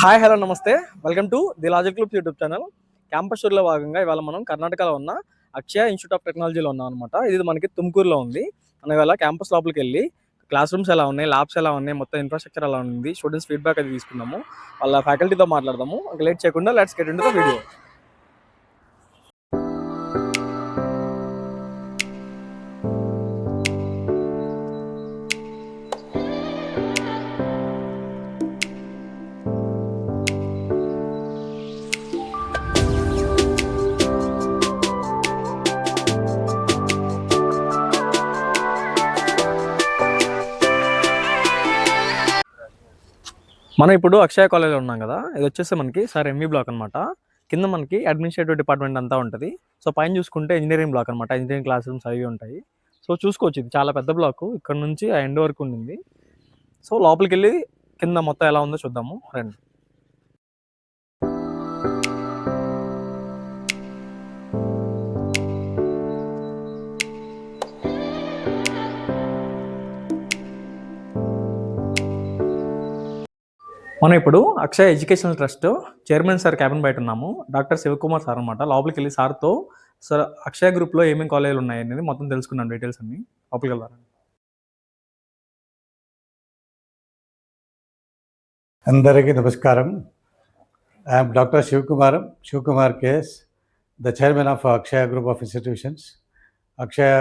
Hi hello namaste welcome to the logic clubs YouTube channel. Campus టూర్లో భాగంగా ఇవాళ మనం కర్ణాటకలో ఉన్న అక్షయ ఇన్స్టిట్యూట్ ఆఫ్ టెక్నాలజీలో ఉన్నాం అనమాట. ఇది మనకి తుమ్కూరులో ఉంది. మనం ఇవాళ క్యాంపస్ లోపలికి వెళ్ళి క్లాస్ రూమ్స్ ఎలా ఉన్నాయి, ల్యాబ్స్ ఎలా ఉన్నాయి, మొత్తం ఇన్ఫ్రాస్ట్రక్చర్ ఎలా ఉంది, స్టూడెంట్స్ ఫీడ్బ్యాక్ అది తీసుకున్నాము. వాళ్ళ ఫ్యాకల్టీతో మాట్లాడదాము. లేట్ చేయకుండా let's get into the video. మనం ఇప్పుడు అక్షయ కాలేజ్లో ఉన్నాం కదా. ఇది వచ్చేసి మనకి సార్ ఎంవీ బ్లాక్ అనమాట. కింద మనకి అడ్మినిస్ట్రేటివ్ డిపార్ట్మెంట్ అంతా ఉంటుంది. సో పైన చూసుకుంటే ఇంజనీరింగ్ బ్లాక్ అనమాట. ఇంజనీరింగ్ క్లాస్ రూమ్స్ అవి ఉంటాయి. సో చూసుకోవచ్చు, ఇది చాలా పెద్ద బ్లాక్. ఇక్కడ నుంచి ఆ ఎండ్ వరకు ఉండింది. సో లోపలికి వెళ్ళి కింద మొత్తం ఎలా ఉందో చూద్దాము రండి. మనం ఇప్పుడు Akshaya educational trust chairman sir cabin బయట ఉన్నాము. డాక్టర్ శివకుమార్ సార్ అనమాట. లోపలికి వెళ్ళి సార్తో సార్ అక్షయ గ్రూప్లో ఏమేమి కాలేజీలు ఉన్నాయి అనేది మొత్తం తెలుసుకున్నాను, డీటెయిల్స్ అన్ని. లోపలికి వెళ్తారండి. అందరికీ నమస్కారం. I'm doctor Shivkumar KS, the chairman of Akshaya Group of Institutions. Akshaya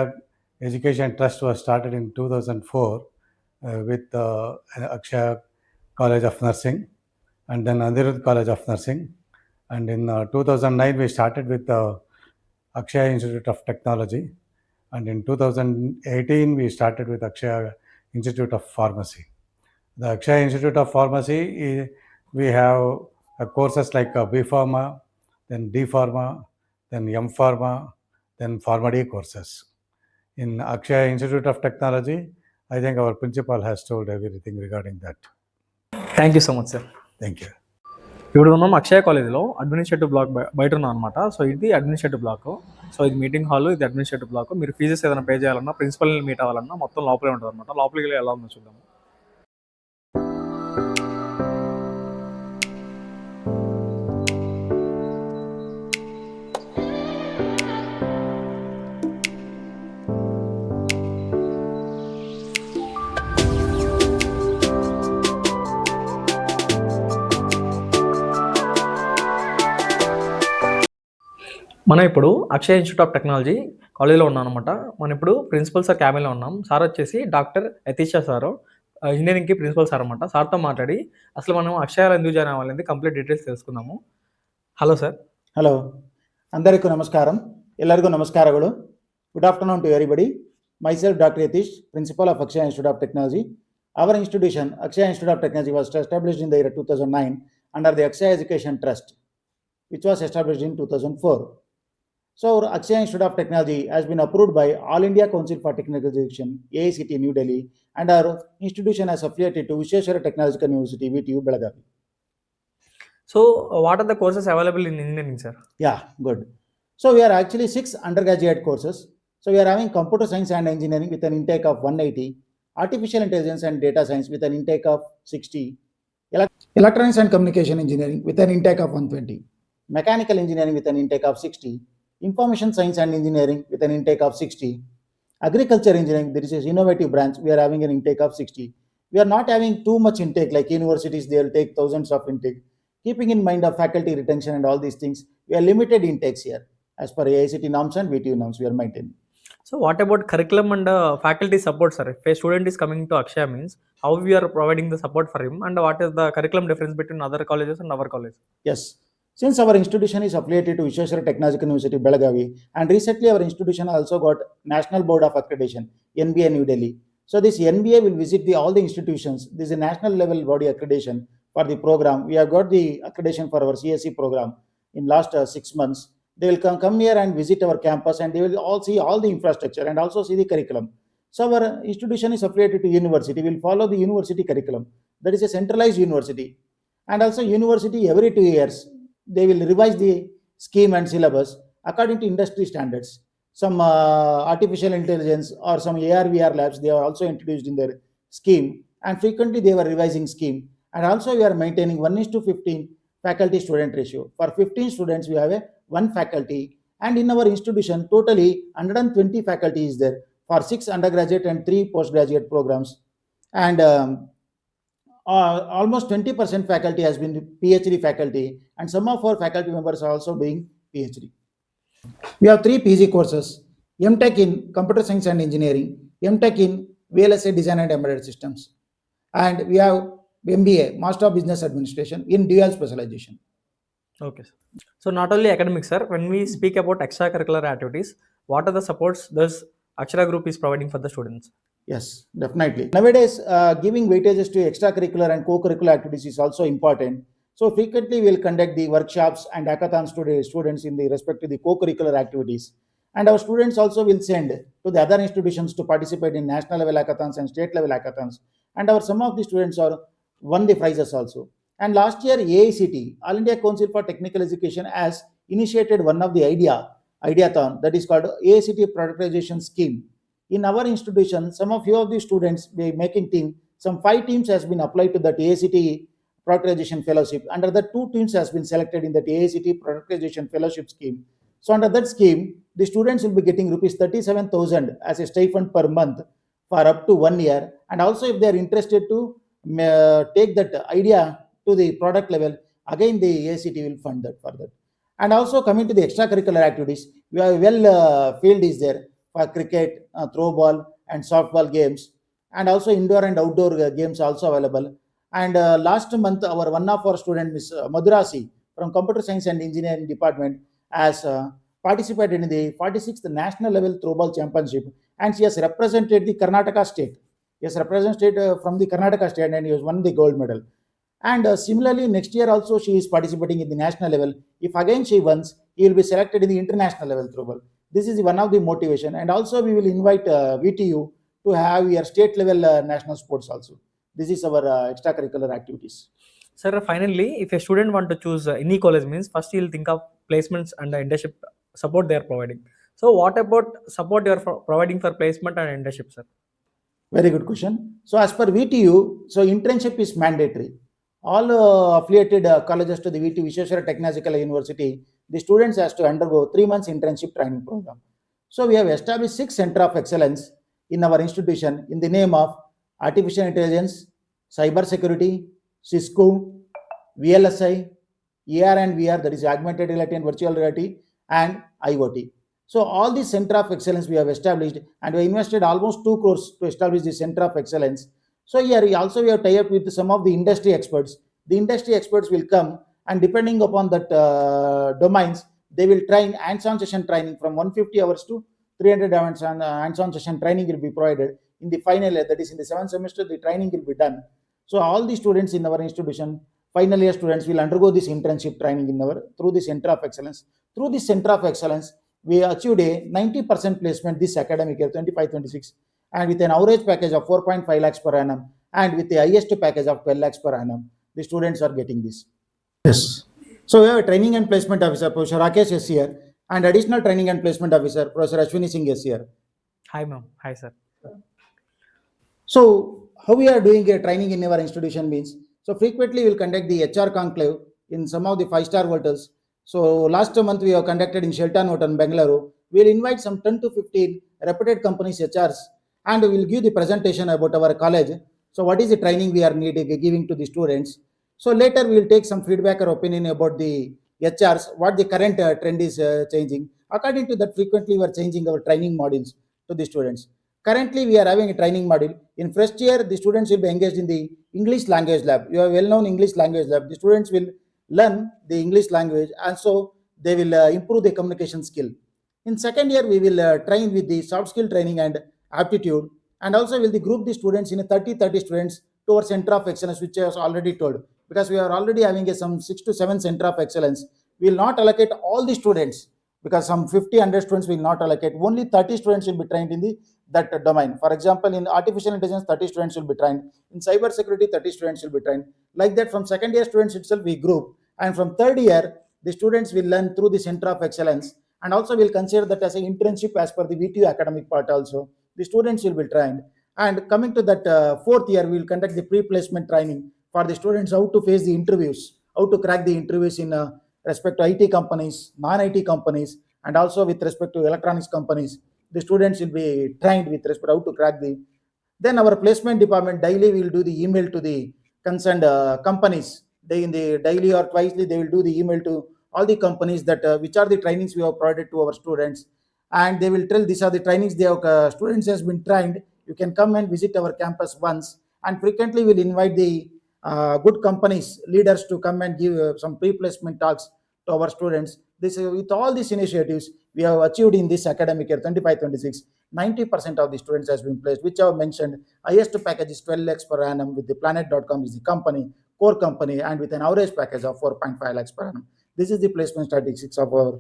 Education Trust was started in 2004 with Akshaya College of Nursing and then Anirudh College of Nursing. And in 2009 we started with Akshaya Institute of Technology. And in 2018 we started with Akshaya Institute of Pharmacy. The Akshaya Institute of Pharmacy, we have courses like B Pharma, then D Pharma, then M Pharma, then Pharma D courses. In Akshaya Institute of Technology, I think our principal has told everything regarding that. Thank you so much sir. Thank you. ఇప్పుడు మనం అక్షయ కాలేజ్లో administrative block బయట ఉన్నాం అనమాట. So ఇది administrative block. So ఇది meeting hall, ఇది administrative block. మీరు ఫీజెస్ ఏదైనా పే చేయాలన్నా, ప్రిన్సిపల్ని మీట్ అవ్వాలన్నా మొత్తం లోపలే ఉంటుంది అనమాట. లోపలికి వెళ్ళి ఎలా ఉందో చూద్దాము. మనం ఇప్పుడు అక్షయ ఇన్స్టిట్యూట్ ఆఫ్ టెక్నాలజీ కాలేజ్లో ఉన్నాం అనమాట. మనం ఇప్పుడు ప్రిన్సిపల్ సార్ క్యాబిన్లో ఉన్నాం. సార్ వచ్చేసి డాక్టర్ యతీష సారు, ఇంజనీరింగ్కి ప్రిన్సిపల్ సార్ అనమాట. సార్తో మాట్లాడి అసలు మనం అక్షయాలు ఎందుకు జాయిన్ అవ్వాలని కంప్లీట్ డీటెయిల్స్ తెలుసుకుందాము. Hello sir. ಹಲೋ, అందరికీ నమస్కారం. ಎಲ್ಲರಿಗೂ ನಮಸ್ಕಾರಗಳು. Good afternoon to everybody. Myself Dr. Yatish, Principal of Akshaya Institute of Technology. Our institution, Akshaya Institute of Technology, was established in the year 2009 under the Akshaya Education Trust, which was established in 2004. So our Akshaya Institute of Technology has been approved by All India Council for Technical Education, AICT New Delhi, and our institution has affiliated to Visheshwara Technological University, VTU, Belagavi. So what are the courses available in engineering sir? Yeah, good. So we are actually 6 undergraduate courses. So we are having computer science and engineering with an intake of 180, artificial intelligence and data science with an intake of 60, electronics and communication engineering with an intake of 120, mechanical engineering with an intake of 60, information science and engineering with an intake of 60, agriculture engineering, there is an innovative branch, we are having an intake of 60. We are not having too much intake like universities, they will take thousands of intake. Keeping in mind of faculty retention and all these things, we are limited intakes here. As per AICT norms and VTU norms, we are maintaining. So what about curriculum and faculty support sir? If A student is coming to Akshaya means how we are providing the support for him and what is the curriculum difference between other colleges and our college? Yes. Since our institution is affiliated to Visheshwara Technological University, Belagavi, and recently our institution also got National Board of Accreditation, NBA New Delhi. So this NBA will visit all the institutions. This is a national level body accreditation for the program. We have got the accreditation for our CSE program in last 6 months. They will come here and visit our campus and they will all see all the infrastructure and also see the curriculum. So our institution is affiliated to university. We will follow the university curriculum. That is a centralized university. And also university every 2 years, they will revise the scheme and syllabus according to industry standards. Some artificial intelligence or some AR/VR labs, they are also introduced in their scheme, and frequently they were revising scheme. And also we are maintaining 1:15 faculty student ratio. For 15 students, we have a one faculty. And in our institution, totally 120 faculty is there for 6 undergraduate and 3 postgraduate programs. And almost 20% faculty has been PhD faculty, and some of our faculty members are also doing PhD. We have 3 PG courses: MTech in Computer Science and Engineering, MTech in VLSI Design and Embedded Systems, and we have MBA, Master of Business Administration, in dual specialization. Okay, sir. So not only academics, sir, when we speak about extracurricular activities, what are the supports this Akshara Group is providing for the students? Yes, definitely. Nowadays, giving weightages to extracurricular and co-curricular activities is also important. So frequently, we'll conduct the workshops and hackathons to the students in the respect to the co-curricular activities. And our students also will send to the other institutions to participate in national level hackathons and state level hackathons. And some of the students are won the prizes also. And last year, AICT, All India Council for Technical Education, has initiated one of the ideathon, that is called AICT Productization Scheme. In our institution, few of the students be making team. Some 5 teams has been applied to that AICT Productization Fellowship. Under that, 2 teams has been selected in that AICT Productization Fellowship scheme. So under that scheme, the students will be getting rupees 37,000 as a stipend per month for up to 1 year. And also, if they are interested to take that idea to the product level, again the AICT will fund that for that. And also coming to the extracurricular activities, we have field is there for cricket, throw ball and softball games, and also indoor and outdoor games also available. And last month, one of our student, Ms. Madhurasi from Computer Science and Engineering Department, has participated in the 46th National Level Throwball Championship, and she has represented the Karnataka state. He has represented from the Karnataka state, and he has won the gold medal. And similarly, next year also she is participating in the national level. If again she wins, he will be selected in the international level throwball. This is one of the motivation. And also we will invite VTU to have your state level national sports also. This is our extracurricular activities. Sir, finally, if a student want to choose any college, means first he'll think of placements and the internship support they are providing. So what about support you are providing for placement and internship, sir? Very good question. So as per VTU, so internship is mandatory. All affiliated colleges to the VTU, Vishweshwara Technological University, the students has to undergo 3 months internship training program. So we have established 6 center of excellence in our institution in the name of artificial intelligence, cyber security, Cisco, VLSI, AR and VR, that is augmented reality and virtual reality, and IoT. So all these center of excellence we have established, and we invested almost 2 crores to establish the center of excellence. So here we have tied up with some of the industry experts. The industry experts will come, and depending upon that domains, they will train hands-on session training from 150 hours to 300 hours, and hands-on session training will be provided in the final year, that is in the 7th semester. The training will be done. So all the students in our institution, final year students, will undergo this internship training through the center of excellence. Through this center of excellence, we achieved a 90% placement this academic year 25-26, and with an average package of 4.5 lakhs per annum, and with the highest package of 12 lakhs per annum, the students are getting this. Yes. So we have a training and placement officer, Professor Rakesh is here, and additional training and placement officer, Professor Ashwini Singh is here. Hi, ma'am. Hi, sir. So how we are doing a training in our institution means, so frequently we will conduct the HR conclave in some of the 5-star hotels. So last month we have conducted in Shelton Hotel, Bangalore. We will invite some 10 to 15 reputed companies HRs, and we will give the presentation about our college. So what is the training we are giving to the students. So later we will take some feedback or opinion about the HRs, what the current trend is changing. According to that, frequently we are changing our training modules to the students. Currently, we are having a training module. In first year, the students will be engaged in the English language lab. You have well-known English language lab. The students will learn the English language, and so they will improve their communication skill. In second year, we will train with the soft skill training and aptitude, and also will group the students in a 30 students to our center of excellence, which I was already told. Because we are already having some 6 to 7 center of excellence. We will not allocate all the students, because some 50-100 students will not allocate. Only 30 students will be trained in that domain. For example, in artificial intelligence, 30 students will be trained. In cyber security, 30 students will be trained. Like that, from second year students itself, we group. And from third year, the students will learn through the center of excellence. And also we'll consider that as an internship as per the VTU academic part also. The students will be trained. And coming to that fourth year, we will conduct the pre-placement training for the students how to face the interviews, how to crack the interviews in respect to IT companies, non-IT companies, and also with respect to electronics companies. The students will be trained with respect to how to crack the. Then our placement department daily will do the email to the concerned companies. They in the daily or twicely they will do the email to all the companies that which are the trainings we have provided to our students, and they will tell these are the trainings they have students has been trained. You can come and visit our campus once, and frequently we'll invite the good companies leaders to come and give some pre-placement talks to our students. This with all these initiatives we have achieved in this academic year 25-26. 90% of the students has been placed, which I have mentioned. Highest package is 12 lakhs per annum with the planet.com is the company, core company, and with an average package of 4.5 lakhs per annum. This is the placement statistics of our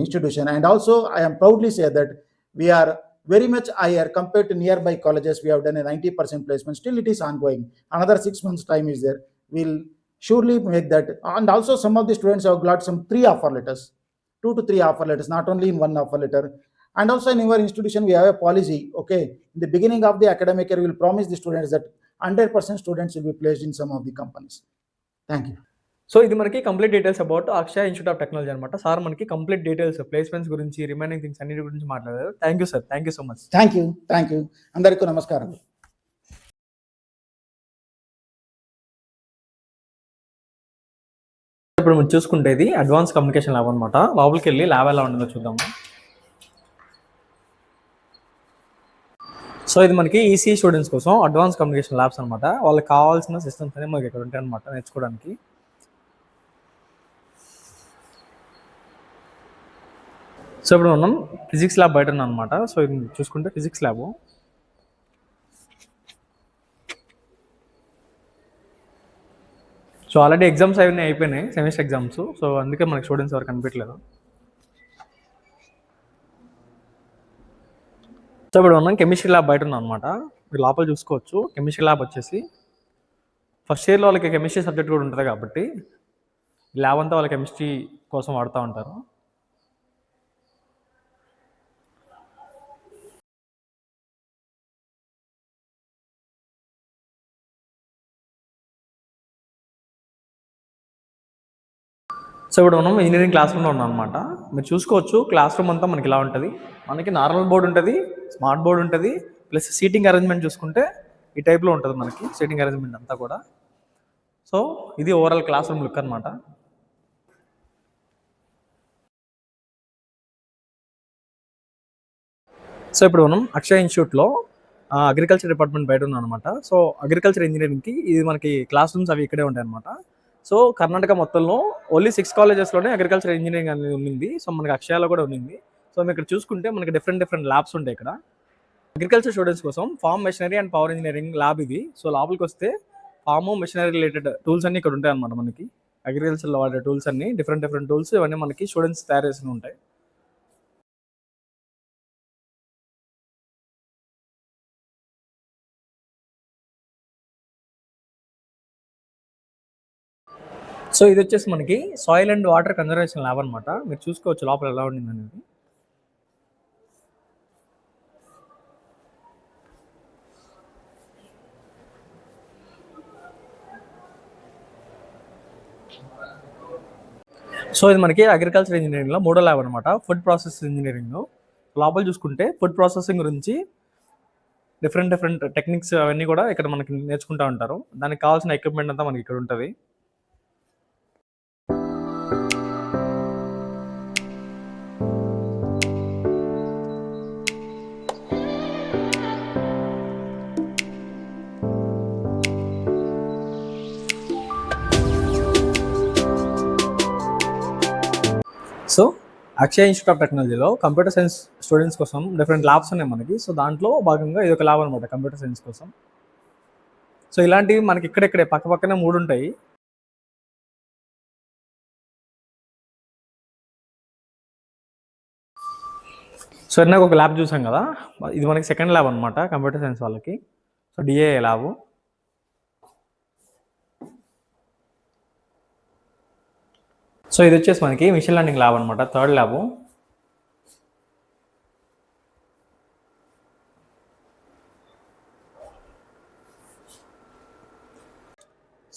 institution. And also, I am proudly say that we are very much higher compared to nearby colleges. We have done a 90% placement. Still, it is ongoing. Another 6 months' time is there. We'll surely make that. And also, some of the students have got some 3 offer letters, 2 to 3 offer letters, not only in 1 offer letter. And also in our institution, we have a policy. Okay, in the beginning of the academic year, we will promise the students that 100% students will be placed in some of the companies. Thank you. So ఇది మనకి complete details about Akshaya institute of technology అనమాట. Sir మనకి complete details placements గురించి, remaining things అన్నిటి గురించి మాట్లాడారు. Thank you sir, thank you so much. Thank you. Thank you. అందరికీ నమస్కారం. ఇప్పుడు మనం చూసుకుంటే ఇది అడ్వాన్స్ కమ్యూనికేషన్ ల్యాబ్ అనమాట. లోపలికి వెళ్ళి ల్యాబ్ ఎలా ఉంటుందో చూద్దాము. సో ఇది మనకి ఈసీ స్టూడెంట్స్ కోసం అడ్వాన్స్ కమ్యూనికేషన్ ల్యాబ్స్ అనమాట. వాళ్ళకి కావాల్సిన సిస్టమ్స్ అనేవి మనకి ఇక్కడ ఉంటాయి అనమాట నేర్చుకోవడానికి. సో ఇప్పుడు మనం ఫిజిక్స్ ల్యాబ్ బయట ఉన్నాం అనమాట. సో ఇది చూసుకుంటే physics lab. So already exams అవన్నీ అయిపోయినాయి, సెమిస్టర్ ఎగ్జామ్స్. సో అందుకే మనకి స్టూడెంట్స్ ఎవరు కనిపించలేదు. సో ఇప్పుడు మనం కెమిస్ట్రీ ల్యాబ్ బయట ఉన్నాం అనమాట. మీరు లోపల చూసుకోవచ్చు. కెమిస్ట్రీ ల్యాబ్ వచ్చేసి ఫస్ట్ ఇయర్లో వాళ్ళకి కెమిస్ట్రీ సబ్జెక్ట్ కూడా ఉంటుంది కాబట్టి ల్యాబ్ అంతా వాళ్ళ కెమిస్ట్రీ కోసం వాడుతూ ఉంటారు. సో ఇప్పుడు మనం ఇంజనీరింగ్ క్లాస్ రూమ్లో ఉన్నాం అనమాట. మీరు చూసుకోవచ్చు క్లాస్ రూమ్ అంతా మనకి ఇలా ఉంటుంది. మనకి నార్మల్ బోర్డు ఉంటుంది, స్మార్ట్ బోర్డు ఉంటుంది, ప్లస్ సీటింగ్ అరేంజ్మెంట్ చూసుకుంటే ఈ టైప్లో ఉంటుంది మనకి సీటింగ్ అరేంజ్మెంట్ అంతా కూడా. సో ఇది ఓవరాల్ క్లాస్ రూమ్ లుక్ అనమాట. సో ఇప్పుడు మనం అక్షయ ఇన్స్టిట్యూట్లో అగ్రికల్చర్ డిపార్ట్మెంట్ బయట ఉన్నాం అనమాట. సో అగ్రికల్చర్ ఇంజనీరింగ్కి ఇది మనకి క్లాస్ రూమ్స్ అవి ఇక్కడే ఉంటాయి అనమాట. సో కర్ణాటక మొత్తంలో ఓన్లీ 6 కాలేజెస్లోనే అగ్రికల్చర్ ఇంజనీరింగ్ అనేది ఉంది. సో మనకి అక్షయాలో కూడా ఉంది. సో మీరు ఇక్కడ చూసుకుంటే మనకి డిఫరెంట్ ల్యాబ్స్ ఉంటాయి ఇక్కడ. అగ్రికల్చర్ స్టూడెంట్స్ కోసం farm machinery and power engineering lab ఇది. సో లోపలికి వస్తే ఫార్మ్ మెషినరీ రిలేటెడ్ టూల్స్ అన్ని ఇక్కడ ఉంటాయి అనమాట. మనకి అగ్రికల్చర్లో వాడే టూల్స్ అన్ని డిఫరెంట్ టూల్స్ ఇవన్నీ మనకి స్టూడెంట్స్ తయారు చేసి ఉంటాయి. సో ఇది వచ్చేసి మనకి soil and water conservation lab అనమాట. మీరు చూసుకోవచ్చు లోపల ఎలా ఉండింది అనేది. సో ఇది మనకి అగ్రికల్చర్ ఇంజనీరింగ్లో 3వ ల్యాబ్ అనమాట, ఫుడ్ ప్రాసెస్ ఇంజనీరింగ్. లోపల చూసుకుంటే ఫుడ్ ప్రాసెసింగ్ గురించి డిఫరెంట్ టెక్నిక్స్ అవన్నీ కూడా ఇక్కడ మనకి నేర్చుకుంటూ ఉంటారు. దానికి కావాల్సిన ఎక్విప్మెంట్ అంతా మనకి ఇక్కడ ఉంటుంది. సో అక్షయ ఇన్స్టిట్యూట్ ఆఫ్ టెక్నాలజీలో కంప్యూటర్ సైన్స్ స్టూడెంట్స్ కోసం డిఫరెంట్ ల్యాబ్స్ ఉన్నాయి మనకి. సో దాంట్లో భాగంగా ఇది ఒక ల్యాబ్ అనమాట కంప్యూటర్ సైన్స్ కోసం. సో ఇలాంటివి మనకి ఇక్కడెక్కడే పక్కనే 3 ఉంటాయి. సో ఇందాక ఒక ల్యాబ్ చూసాం కదా, ఇది మనకి సెకండ్ ల్యాబ్ అనమాట కంప్యూటర్ సైన్స్ వాళ్ళకి. So DA lab. సో ఇది వచ్చేసి మనకి మిషన్ లెర్నింగ్ ల్యాబ్ అనమాట, థర్డ్ ల్యాబ్.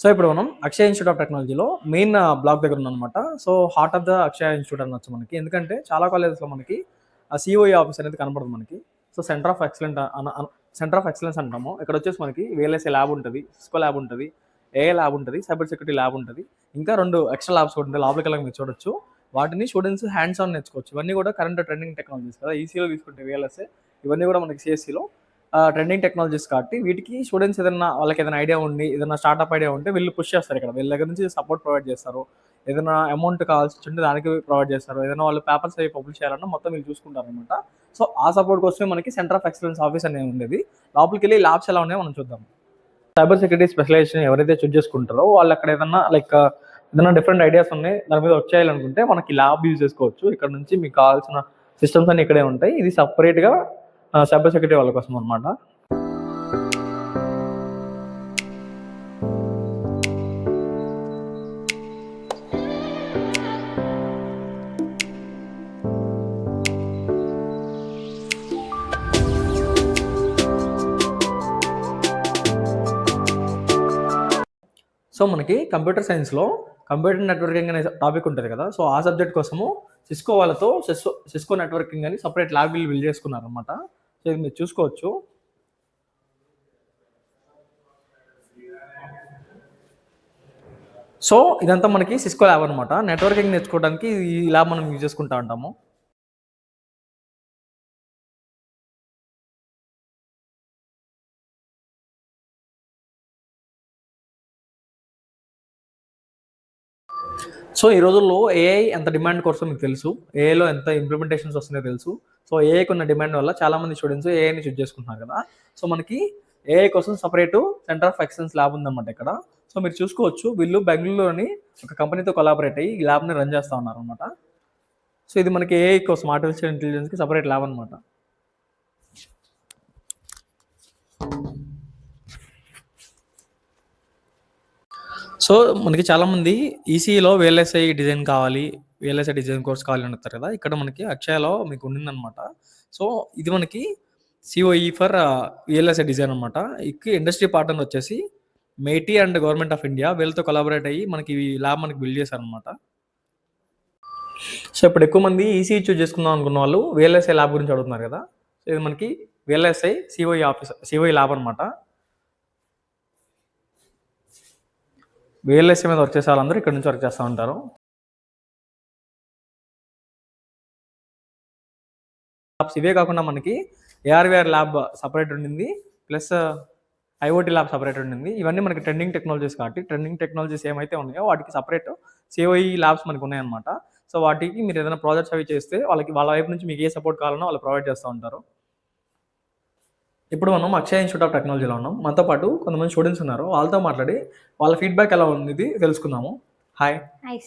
సో ఇప్పుడు మనం అక్షయ ఇన్స్టిట్యూట్ ఆఫ్ టెక్నాలజీలో మెయిన్ బ్లాక్ దగ్గర ఉన్నామన్నమాట. So heart of the Akshaya institute అనొచ్చు మనకి. ఎందుకంటే చాలా కాలేజెస్‌లో మనకి ఆ సీఓఈ ఆఫీస్ అనేది కనపడదు మనకి. సో సెంటర్ ఆఫ్ ఎక్సలెన్స్ అంటాము. ఇక్కడ వచ్చేసి మనకి వీఎల్ఎస్ఏ ల్యాబ్ ఉంటది, సిస్కో ల్యాబ్ ఉంటది, ఏఐ ల్యాబ్ ఉంటది, సైబర్ సెక్యూరిటీ ల్యాబ్ ఉంటది. ఇంకా 2 ఎక్స్‌ట్రా ల్యాబ్స్ కూడా ఉంటాయి. లోపలికెళ్ళాక మీరు చూడొచ్చు. వాటిని స్టూడెంట్స్ హ్యాండ్స్ ఆన్ నేర్చుకోవచ్చు. ఇవన్నీ కూడా కరెంట్ ట్రెండింగ్ టెక్నాలజీస్ కదా! ఈసీలో తీసుకుంటే వీఎల్ఎస్ఏ ఇవన్నీ కూడా మనకి సీఎస్‌సిలో ట్రెండింగ్ టెక్నాలజీస్ కాబట్టి వీటికి స్టూడెంట్స్ వాళ్ళకేదైనా ఐడియా ఉండి, ఏదైనా స్టార్టప్ ఐడియా ఉంటే వీళ్ళు పుష్ చేస్తారు ఇక్కడ. వీళ్ళ దగ్గర నుంచి సపోర్ట్ ప్రొవైడ్ చేస్తారు. ఏదైనా అమౌంట్ కావాల్సొచ్చుంటే దానికి ప్రొవైడ్ చేస్తారు. ఏదైనా వాళ్ళు పేపర్స్ అవి పబ్లిష్ చేయాలన్నా మొత్తం వీళ్ళు చూసుకుంటారనమాట. సో ఆ సపోర్ట్ కోసమే మనకి సెంటర్ ఆఫ్ ఎక్సలెన్స్ ఆఫీస్ అనేది ఉండేది. లోపలికెళ్ళి ల్యాబ్స్ ఎలా ఉన్నాయో మనం చూద్దాం. సైబర్ సెక్యూరిటీ స్పెషలైజేషన్ ఎవరైతే చూజ్ చేసుకుంటారో వాళ్ళు అక్కడ ఏదైనా డిఫరెంట్ ఐడియాస్ ఉన్నాయి దాని మీద వర్క్ చేయాలనుకుంటే మనకి ల్యాబ్ యూజ్ చేసుకోవచ్చు. ఇక్కడ నుంచి మీకు కావాల్సిన సిస్టమ్స్ అన్ని ఇక్కడే ఉంటాయి. ఇది సెపరేట్‌గా సైబర్ సెక్యూరిటీ వాళ్ళ కోసం అనమాట. సో మనకి కంప్యూటర్ సైన్స్‌లో కంప్యూటర్ నెట్వర్కింగ్ అనే టాపిక్ ఉంటది కదా! సో ఆ సబ్జెక్ట్ కోసము సిస్కో వాళ్ళతో సిస్కో నెట్వర్కింగ్ అని సెపరేట్ ల్యాబ్ వీళ్ళు బిల్డ్ చేసుకున్నారనమాట. సో ఇది మీరు చూసుకోవచ్చు. సో ఇదంతా మనకి సిస్కో ల్యాబ్ అనమాట. నెట్వర్కింగ్ నేర్చుకోవడానికి ఈ ల్యాబ్ మనం యూజ్ చేసుకుంటా ఉంటాము. సో ఈ రోజుల్లో ఏఐ ఎంత డిమాండ్ కోర్సో మీకు తెలుసు. ఏఐలో ఎంత ఇంప్లిమెంటేషన్స్ వస్తున్నాయో తెలుసు. సో ఏఐకి ఉన్న డిమాండ్ వల్ల చాలామంది స్టూడెంట్స్ ఏఐని చూజ్ చేసుకుంటున్నారు కదా! సో మనకి ఏఐ కోసం separate centre of excellence lab ఉందన్నమాట ఇక్కడ. సో మీరు చూసుకోవచ్చు వీళ్ళు బెంగుళూరులోని ఒక కంపెనీతో కొలాబరేట్ అయ్యి ఈ ల్యాబ్‌ని రన్ చేస్తా ఉన్నారనమాట. సో ఇది మనకి ఏఐ కోసం ఆర్టిఫిషియల్ ఇంటెలిజెన్స్‌కి సెపరేట్ ల్యాబ్ అనమాట. సో మనకి చాలామంది ఈసీఈలో వీఎల్ఎస్ఐ డిజైన్ కావాలి, వీఎల్ఎస్ఐ డిజైన్ కోర్స్ కావాలి అని అడుగుతారు కదా! ఇక్కడ మనకి అక్షయలో మీకు ఉండిందనమాట. సో ఇది మనకి సిఓఈ ఫర్ వీఎల్ఎస్ఐ డిజైన్ అనమాట. ఇండస్ట్రీ పార్ట్నర్ వచ్చేసి మేటీ అండ్ గవర్నమెంట్ ఆఫ్ ఇండియా వీళ్ళతో కొలాబరేట్ అయ్యి మనకి ఈ ల్యాబ్ మనకి బిల్డ్ చేశారనమాట. సో ఇప్పుడు ఎక్కువ మంది ఈసీఈ చూజ్ చేసుకుందాం అనుకున్న వాళ్ళు వీఎల్ఎస్ఐ ల్యాబ్ గురించి అడుగుతున్నారు కదా! సో ఇది మనకి వీఎల్ఎస్ఐ సిఓఈ ల్యాబ్ అనమాట. వీఎల్ఎస్ఐ మీద వర్క్ చేసే వాళ్ళందరూ ఇక్కడ నుంచి వర్క్ చేస్తా ఉంటారు. ఇవే కాకుండా మనకి ఏఆర్‌వీఆర్ ల్యాబ్ సెపరేట్ ఉండింది. ప్లస్ ఐఓటీ ల్యాబ్ సెపరేట్ ఉండింది. ఇవన్నీ మనకి ట్రెండింగ్ టెక్నాలజీస్ కాబట్టి ట్రెండింగ్ టెక్నాలజీస్ ఏమైతే ఉన్నాయో వాటికి సెపరేట్ సిఓఈ ల్యాబ్స్ మనకు ఉన్నాయన్నమాట. సో వాటికి మీరు ఏదైనా ప్రాజెక్ట్స్ అవి చేస్తే వాళ్ళ వైపు నుంచి మీకు ఏ సపోర్ట్ కావాలన్నా వాళ్ళు ప్రొవైడ్ చేస్తూ ఉంటారు. ఇప్పుడు మనం అక్షయ ఇన్స్టిట్యూట్ ఆఫ్ టెక్నాలజీలో ఉన్నాం. మనతో పాటు కొంతమంది స్టూడెంట్స్ ఉన్నారు. వాళ్ళతో మాట్లాడి వాళ్ళ ఫీడ్‌బ్యాక్ ఎలా ఉంది తెలుసుకుందాము. Hi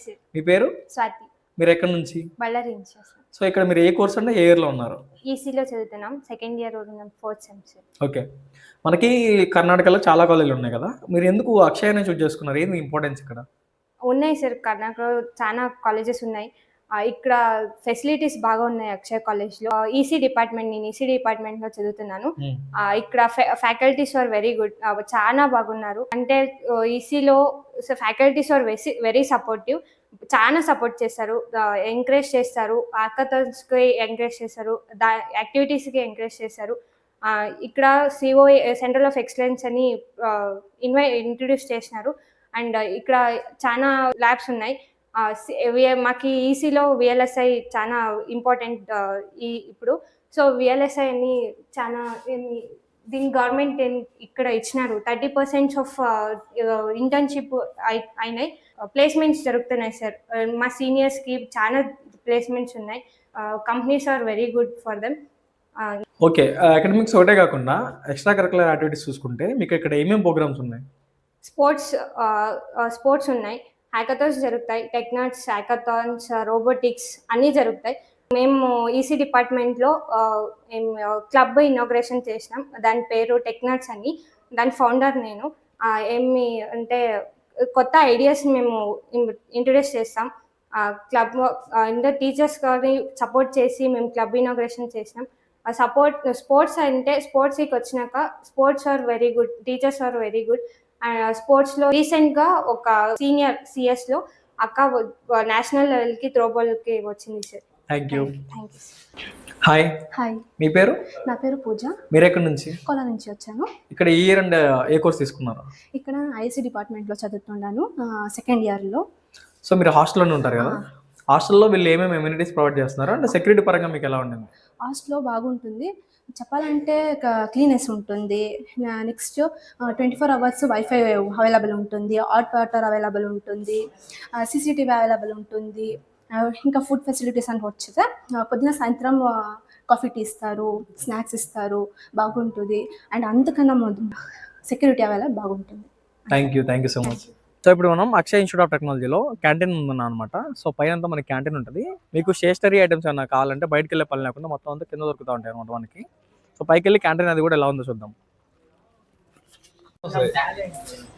sir. మీ పేరు? స్వాతి. మీరు ఎక్కడి నుంచి? బళ్ళారి నుంచి సార్. సో ఇక్కడ మీరు ఏ కోర్స్ అంటే ఏ ఇయర్‌లో ఉన్నారు? ఈసీలో చదువుతున్నాం. సెకండ్ ఇయర్ ఉన్నాం. 4th sem sir. ఓకే. మనకి కర్ణాటకలో చాలా కాలేజీలు ఉన్నాయి కదా! మీరు ఎందుకు అక్షయనే చూజ్ చేసుకున్నారు? ఏంది ఇంపార్టెన్స్ ఇక్కడ? ఉన్నాయి సార్. కర్ణాటకలో చాలా కాలేజెస్ ఉన్నాయి. ఇక్కడ ఫెసిలిటీస్ బాగా ఉన్నాయి అక్షయ కాలేజ్‌లో. నేను ఈసీ డిపార్ట్మెంట్‌లో చదువుతున్నాను. ఇక్కడ ఫ్యాకల్టీస్ ఆర్ వెరీ గుడ్. చాలా బాగున్నారు. అంటే ఈసీలో ఫ్యాకల్టీస్ ఆర్ వెరీ సపోర్టివ్. చాలా సపోర్ట్ చేస్తారు. ఎంకరేజ్ చేస్తారు. హ్యాకథాన్స్‌కి ఎంకరేజ్ చేస్తారు. యాక్టివిటీస్‌కి ఎంకరేజ్ చేస్తారు. ఇక్కడ సిఓఏ సెంటర్ ఆఫ్ ఎక్సలెన్స్ అని ఇంట్రొడ్యూస్ చేసినారు. అండ్ ఇక్కడ చాలా ల్యాబ్స్ ఉన్నాయి. మాకు ఈసీలో వీఎల్ఎస్ఐ చాలా ఇంపార్టెంట్ ఇప్పుడు. సో వీఎల్ఎస్ఐ అని చాలా దీని గవర్నమెంట్ ఇక్కడ ఇచ్చినారు. 30% ఆఫ్ ఇంటర్న్‌షిప్ అయినాయి. ప్లేస్మెంట్స్ జరుగుతున్నాయి సార్. మా సీనియర్స్‌కి చాలా ప్లేస్మెంట్స్ ఉన్నాయి. Companies are very good for them. Okay. Academics ఒకటే కాకుండా ఎక్స్‌ట్రా కరిక్యులర్ యాక్టివిటీస్ చూసుకుంటే మీకు ఇక్కడ ఏమేం ప్రోగ్రామ్స్ ఉన్నాయి? స్పోర్ట్స్ ఉన్నాయి. హ్యాకథాన్స్ జరుగుతాయి. టెక్నాట్స్, హ్యాకథాన్స్, రోబోటిక్స్ అన్నీ జరుగుతాయి. మేము ఈసీ డిపార్ట్మెంట్లో క్లబ్ ఇనాగ్రేషన్ చేసినాం. దాని పేరు టెక్నాట్స్ అని. దాని ఫౌండర్ నేను. ఏమి అంటే కొత్త ఐడియాస్ మేము ఇంట్రొడ్యూస్ చేస్తాం. క్లబ్‌లో అందరు టీచర్స్ కానీ సపోర్ట్ చేసి మేము క్లబ్ ఇనాగ్రేషన్ చేసినాం. స్పోర్ట్స్ అంటే స్పోర్ట్స్‌కి వచ్చినాక sports are very good. Teachers are very good. స్పోర్ట్స్లో రీసెంట్గా ఒక సీనియర్ సిఎస్లో అక్క నేషనల్ లెవెల్కి త్రోబాల్కి వచ్చింది sir. Thank you. Thank you sir. Hi, hi, మీ పేరు? నా పేరు పూజ. మీరు ఎక్కడి నుంచి? కోలా నుంచి వచ్చాను. ఇక్కడ ఈ ఇయర్ అండ్ ఏ కోర్స్ తీసుకున్నారు? ఇక్కడ ఐసీ డిపార్ట్మెంట్లో చదువుతున్నాను, సెకండ్ ఇయర్లో. సో మీరు హాస్టల్లోనే ఉంటారు కదా, హాస్టల్లో వీళ్ళు ఏమేమి ఎమ్యూనిటీస్ ప్రొవైడ్ చేస్తున్నారు అంటే సెక్యూరిటీ పరంగా మీకు ఎలా ఉంటుంది? హాస్టల్లో బాగుంటుంది, చెప్పాలంటే క్లీనెస్ ఉంటుంది. నెక్స్ట్ 24 hours వైఫై అవైలబుల్ ఉంటుంది, హాట్ వాటర్ అవైలబుల్ ఉంటుంది, సీసీటీవీ అవైలబుల్ ఉంటుంది. ఇంకా ఫుడ్ ఫెసిలిటీస్ అని వచ్చేస్తే పొద్దున సాయంత్రం కాఫీ టీ ఇస్తారు, స్నాక్స్ ఇస్తారు, బాగుంటుంది. అండ్ అంతకన్నా సెక్యూరిటీ అవైలబుల్ బాగుంటుంది. Thank you so much. So ఇప్పుడు మనం అక్షయ ఇన్స్టిట్యూట్ ఆఫ్ టెక్నాలజీలో క్యాంటీన్ ఉందన్న అనమాట. సో పైన అంతా మనకి క్యాంటీన్ ఉంటుంది. మీకు స్టేషనరీ ఐటమ్స్ ఏమైనా కావాలంటే బయటకు వెళ్ళే పని లేకుండా మొత్తం అంతా కింద దొరుకుతూ ఉంటాయి అనమాట మనకి. సో పైకి వెళ్ళి క్యాంటీన్ అది కూడా ఎలా ఉందో చూద్దాం.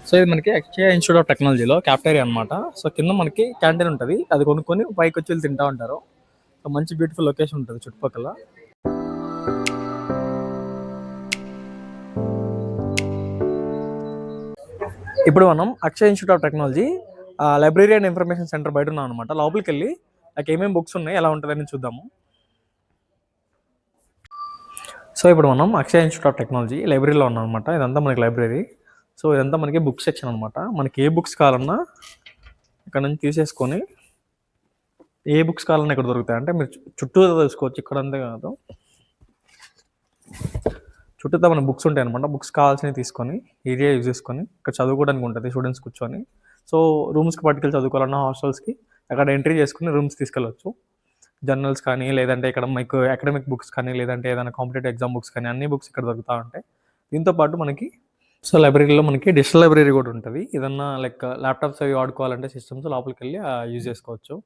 సో ఇది మనకి అక్షయ ఇన్స్టిట్యూట్ ఆఫ్ టెక్నాలజీలో క్యాఫ్టేరియా అనమాట. సో కింద మనకి క్యాంటీన్ ఉంటుంది, అది కొనుక్కొని పైకి వచ్చి వెళ్ళి తింటూ ఉంటారు. సో మంచి బ్యూటిఫుల్ లొకేషన్ ఉంటుంది చుట్టుపక్కల. ఇప్పుడు మనం Akshaya institute of technology library and information centre బయట ఉన్నాం అనమాట. లోపలికి వెళ్ళి నాకు ఏమేమి బుక్స్ ఉన్నాయి ఎలా ఉంటుందని చూద్దాము. సో ఇప్పుడు మనం అక్షయ ఇన్స్టిట్యూట్ ఆఫ్ టెక్నాలజీ లైబ్రరీలో ఉన్నాం అనమాట. ఇదంతా మనకి లైబ్రరీ. సో ఇదంతా మనకి బుక్ సెక్షన్ అనమాట. మనకి ఏ బుక్స్ కావాలన్నా ఇక్కడ నుంచి తీసేసుకొని ఏ బుక్స్ కావాలన్నా ఇక్కడ దొరుకుతాయి. అంటే మీరు చుట్టూ తీసుకోవచ్చు, ఇక్కడ అంతే కాదు, చుట్టూతో మన బుక్స్ ఉంటాయి అనమాట. బుక్స్ కావాల్సినవి తీసుకొని ఏరియా యూజ్ చేసుకొని ఇక్కడ చదువుకోవడానికి ఉంటుంది స్టూడెంట్స్ కూర్చొని. సో రూమ్స్కి పట్టుకెళ్ళి చదువుకోవాలన్నా హాస్టల్స్కి అక్కడ ఎంట్రీ చేసుకుని రూమ్స్ తీసుకెళ్ళవచ్చు. జర్నల్స్ కానీ, లేదంటే ఇక్కడ మీకు అకాడమిక్ బుక్స్ కానీ, లేదంటే ఏదైనా కాంపిటేటివ్ ఎగ్జామ్ బుక్స్ కానీ, అన్ని బుక్స్ ఇక్కడ దొరుకుతూ ఉంటాయి. దీంతో పాటు మనకి సో లైబ్రరీలో మనకి డిజిటల్ లైబ్రరీ కూడా ఉంటుంది. ఏదన్నా లైక్ ల్యాప్టాప్స్ అవి వాడుకోవాలంటే సిస్టమ్స్ లోపలికి వెళ్ళి యూజ్ చేసుకోవచ్చు.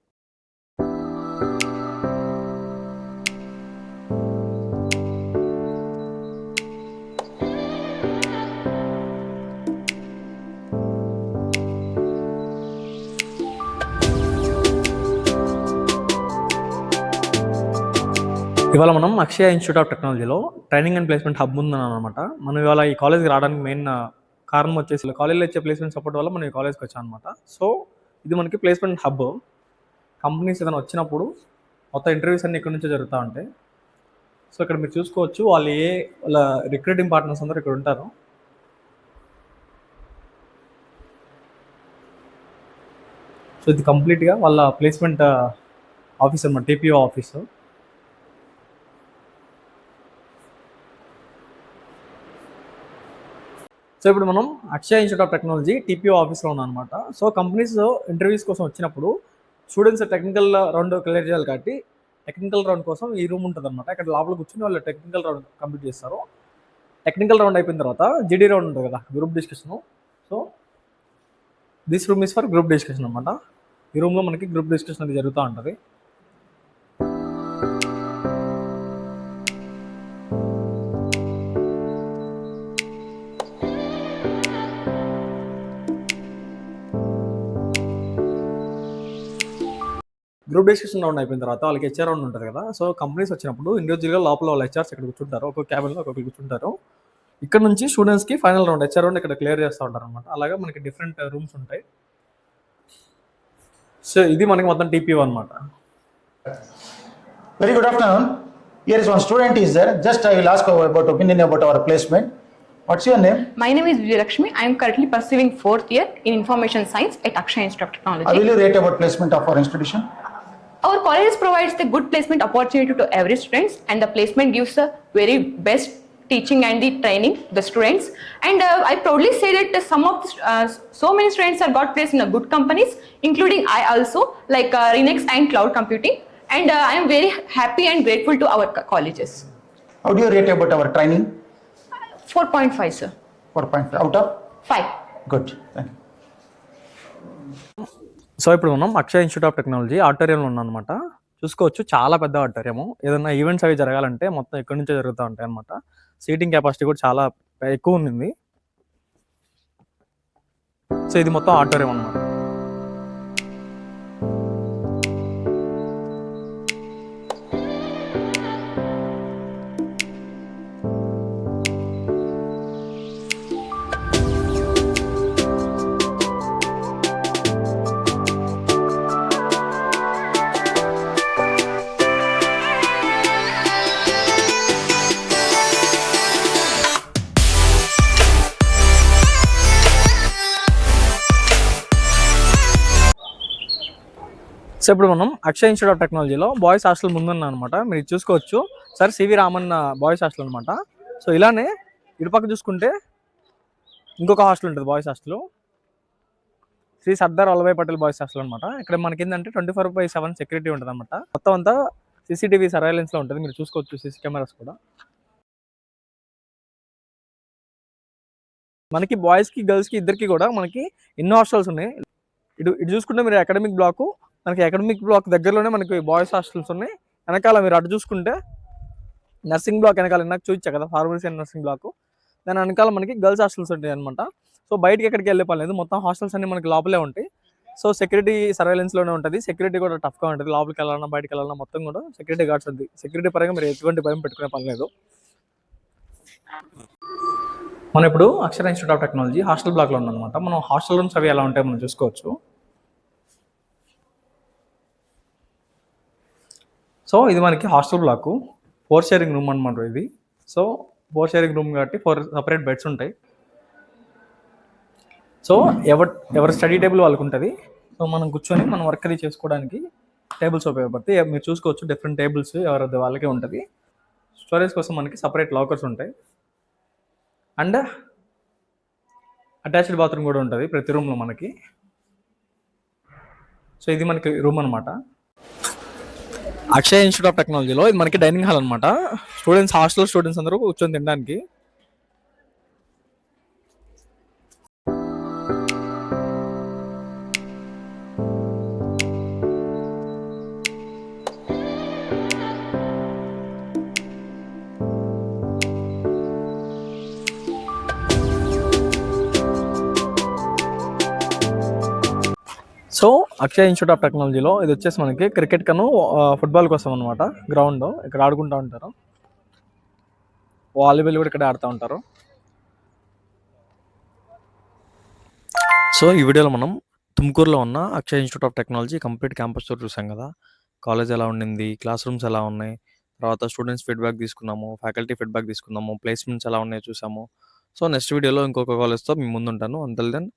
ఇవాళ మనం అక్షయ ఇన్స్టిట్యూట్ ఆఫ్ టెక్నాలజీలో ట్రైనింగ్ అండ్ ప్లేస్మెంట్ హబ్ ఉందని అనమాట. మనం ఇవాళ ఈ కాలేజ్కి రావడానికి మెయిన్ కారణం వచ్చేసి కాలేజ్లో ఇచ్చే ప్లేస్మెంట్ సపోర్ట్ వల్ల మనం ఈ కాలేజ్కి వచ్చాం అనమాట. సో ఇది మనకి ప్లేస్మెంట్ హబ్. కంపెనీస్ ఏదైనా వచ్చినప్పుడు మొత్తం ఇంటర్వ్యూస్ అన్ని ఇక్కడ నుంచే జరుగుతూ ఉంటాయి. సో ఇక్కడ మీరు చూసుకోవచ్చు వాళ్ళ రిక్రూటింగ్ పార్ట్నర్స్ అందరూ ఇక్కడ ఉంటారు. సో ఇది కంప్లీట్గా వాళ్ళ ప్లేస్మెంట్ ఆఫీస్ అనమాట, టీపీఓ ఆఫీసు. సో ఇప్పుడు మనం Akshaya institute of technology TPO ఆఫీస్లో ఉన్నాం అనమాట. సో కంపెనీస్ ఇంటర్వ్యూస్ కోసం వచ్చినప్పుడు స్టూడెంట్స్ టెక్నికల్ రౌండ్ క్లియర్ చేయాలి కాబట్టి టెక్నికల్ రౌండ్ కోసం ఈ రూమ్ ఉంటుంది అనమాట. ఇక్కడ లోపల కూర్చొని వాళ్ళు టెక్నికల్ రౌండ్ కంప్లీట్ చేస్తారు. టెక్నికల్ రౌండ్ అయిపోయిన తర్వాత జీడీ రౌండ్ ఉంటుంది కదా, group discussion. So this room is for group discussion అనమాట. ఈ రూమ్లో మనకి గ్రూప్ డిస్కషన్ అది జరుగుతూ ఉంటుంది. గ్రూప్ డిస్కషన్ రౌండ్ అయిపోయిన తర్వాత వాళ్ళకి హెచ్ఆర్ రౌండ్ ఉంటుంది కదా. సో కంపెనీస్ వచ్చినప్పుడు ఇండివిజువల్గా లోపల వాళ్ళ హెచ్ఆర్స్ ఇక్కడ కూర్చుంటారు, ఒక్కొక్క క్యాబిన్లో ఒక్కొక్కరు కూర్చుంటారు. ఇక్కడ నుంచి స్టూడెంట్స్కి ఫైనల్ రౌండ్ హెచ్ఆర్ రౌండ్ ఇక్కడ క్లియర్ చేస్తూ ఉంటారు అనమాట. అలాగే మనకి డిఫరెంట్ రూమ్స్ ఉంటాయి. సో ఇది మనకి మొత్తం టీపీఓ అనమాట. Very good afternoon. Here is one student is there. Just I will ask about opinion about our placement. What's your name? My name is Vijayalakshmi. I am currently pursuing 4th year in Information Science at Akshaya Institute of How will Technology. you rate about placement of our institution? Our college provides the good placement opportunity to every students, and the placement gives the very best teaching and the training the students. And I proudly say that some of so many students have got placed in a good companies, including I also, like Renex and Cloud Computing. And I am very happy and grateful to our colleges. How do you rate about our training? 4.5, sir. 4.5 out of 5. good. Thank you. So ఇప్పుడు మనం Akshaya institute of technology ఆడిటోరియంలో ఉన్నాం అనమాట. చూసుకోవచ్చు చాలా పెద్ద auditorium. ఏదైనా events అవి జరగాలంటే మొత్తం ఇక్కడ నుంచే జరుగుతూ ఉంటాయి అనమాట. సీటింగ్ కెపాసిటీ కూడా చాలా ఎక్కువ ఉంది. సో ఇది మొత్తం ఆడిటోరియం అనమాట. సో ఇప్పుడు మనం అక్షయ ఇన్స్టిట్యూట్ ఆఫ్ టెక్నాలజీలో బాయ్స్ హాస్టల్ ముందున్నా అనమాట. మీరు ఇది చూసుకోవచ్చు sir, CV Ramanna boys hostel అనమాట. సో ఇలానే ఇటుపక్క చూసుకుంటే ఇంకొక హాస్టల్ ఉంటుంది boys hostel, Shri Sardar Vallabhbhai Patel boys hostel అనమాట. ఇక్కడ మనకి ఏంటంటే 24/7 సెక్యూరిటీ ఉంటుంది అనమాట. మొత్తం అంతా సీసీటీవీ సర్వైలెన్స్లో ఉంటుంది, మీరు చూసుకోవచ్చు సీసీ కెమెరాస్ కూడా. మనకి బాయ్స్కి గర్ల్స్కి ఇద్దరికి కూడా మనకి ఎన్నో హాస్టల్స్ ఉన్నాయి. ఇటు చూసుకుంటే మీరు అకాడమిక్ బ్లాక్, మనకి అకాడమిక్ బ్లాక్ దగ్గరలోనే మనకి బాయ్స్ హాస్టల్స్ ఉన్నాయి. వెనకాల మీరు అటు చూసుకుంటే నర్సింగ్ బ్లాక్ వెనకాల నాకు చూపించా కదా, ఫార్మసీ అండ్ నర్సింగ్ బ్లాక్, దాని వెనకాల మనకి గర్ల్స్ హాస్టల్స్ ఉంటాయి అనమాట. సో బయటికి ఎక్కడికి వెళ్ళే పని లేదు, మొత్తం హాస్టల్స్ అన్ని మనకి లోపలే ఉంటాయి. సో సెక్యూరిటీ సర్వేలెన్స్లోనే ఉంటుంది, సెక్యూరిటీ కూడా టఫ్గా ఉంటుంది. లోపలికి వెళ్ళాలన్నా బయటికి వెళ్ళాలన్నా మొత్తం కూడా సెక్యూరిటీ గార్డ్స్ ఉంది. సెక్యూరిటీ పరంగా మీరు ఎటువంటి భయం పెట్టుకునే పని లేదు. మనం ఇప్పుడు అక్షర ఇన్స్టిట్యూట్ ఆఫ్ టెక్నాలజీ హాస్టల్ బ్లాక్లో ఉన్నాం అనమాట. మనం హాస్టల్ రూమ్స్ అవి ఎలా ఉంటాయో మనం చూసుకోవచ్చు. సో ఇది మనకి హాస్టల్ బ్లాక్, 4 షేరింగ్ రూమ్ అనమాట ఇది. సో 4 షేరింగ్ రూమ్ కాబట్టి 4 సపరేట్ బెడ్స్ ఉంటాయి. సో ఎవరి స్టడీ టేబుల్ వాళ్ళకు ఉంటుంది. సో మనం కూర్చొని మనం వర్క్ అది చేసుకోవడానికి టేబుల్స్ ఉపయోగపడతాయి. మీరు చూసుకోవచ్చు డిఫరెంట్ టేబుల్స్ ఎవరిది వాళ్ళకే ఉంటుంది. స్టోరేజ్ కోసం మనకి సపరేట్ లాకర్స్ ఉంటాయి అండ్ అటాచ్డ్ బాత్రూమ్ కూడా ఉంటుంది ప్రతి రూమ్లో మనకి. సో ఇది మనకి రూమ్ అనమాట. అక్షయ ఇన్స్టిట్యూట్ ఆఫ్ టెక్నాలజీలో ఇది మనకి డైనింగ్ హాల్ అనమాట. స్టూడెంట్స్, హాస్టల్ స్టూడెంట్స్ అందరూ కూర్చొని తినడానికి. సో అక్షయ ఇన్స్టిట్యూట్ ఆఫ్ టెక్నాలజీలో ఇది వచ్చేసి మనకి క్రికెట్ కను ఫుట్బాల్ కోసం అనమాట. గ్రౌండ్ ఇక్కడ ఆడుకుంటూ ఉంటారు, వాలీబాల్ కూడా ఇక్కడ ఆడుతూ ఉంటారు. సో ఈ వీడియోలో మనం తుమ్కూరులో ఉన్న Akshaya institute of technology complete campus tour చూసాం కదా. కాలేజ్ ఎలా ఉండింది, క్లాస్ రూమ్స్ ఎలా ఉన్నాయి, తర్వాత స్టూడెంట్స్ ఫీడ్బ్యాక్ తీసుకున్నాము, ఫ్యాకల్టీ ఫీడ్బ్యాక్ తీసుకున్నాము, ప్లేస్మెంట్స్ ఎలా ఉన్నాయో చూసాము. సో నెక్స్ట్ వీడియోలో ఇంకొక కాలేజ్తో మీ ముందుంటాను. అంటిల్ దెన్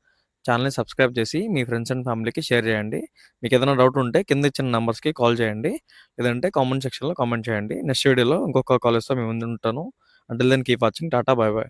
ఛానల్ని సబ్స్క్రైబ్ చేసి మీ ఫ్రెండ్స్ అండ్ ఫ్యామిలీకి షేర్ చేయండి. మీకు ఏదైనా డౌట్ ఉంటే కింద ఇచ్చిన నెంబర్స్కి కాల్ చేయండి, లేదంటే కామెంట్ సెక్షన్లో కామెంట్ చేయండి. నెక్స్ట్ వీడియోలో ఇంకొక కాలేజ్తో మీ ముందు ఉంటాను. Until then keep watching. Tata, bye by.